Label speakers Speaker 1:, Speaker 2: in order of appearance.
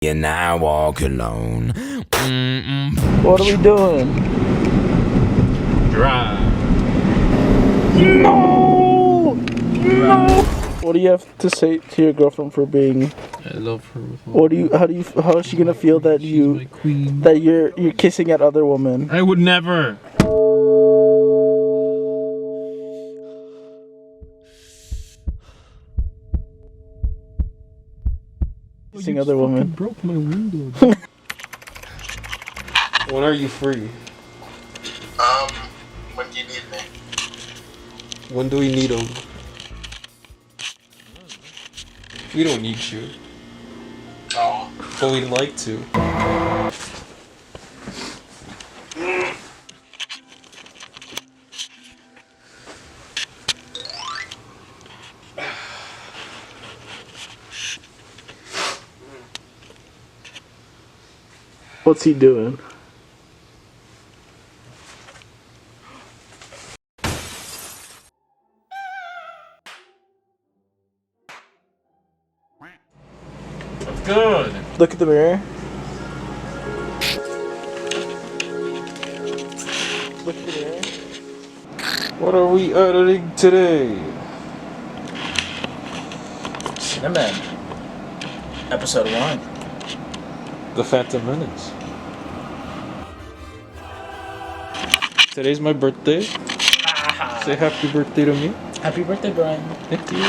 Speaker 1: And I walk alone.
Speaker 2: What are we doing?
Speaker 3: Drive.
Speaker 2: No! No! What do you have to say to your girlfriend for being?
Speaker 3: I love her. With all
Speaker 2: How is she gonna feel that
Speaker 3: She's my queen.
Speaker 2: you're kissing at other women?
Speaker 3: I would never.
Speaker 2: Kissing other women.
Speaker 3: Broke my window. When are you free?
Speaker 4: When do you need me?
Speaker 3: When do we need them? We don't need you,
Speaker 4: Oh.
Speaker 3: but we'd like to.
Speaker 2: What's he doing?
Speaker 3: Good.
Speaker 2: Look at the mirror. Look at the mirror.
Speaker 3: What are we editing today?
Speaker 5: Cinemen. Episode 1.
Speaker 3: The Phantom Menace. Today's my birthday. Say happy birthday to me.
Speaker 5: Happy birthday, Brian.
Speaker 3: Thank you.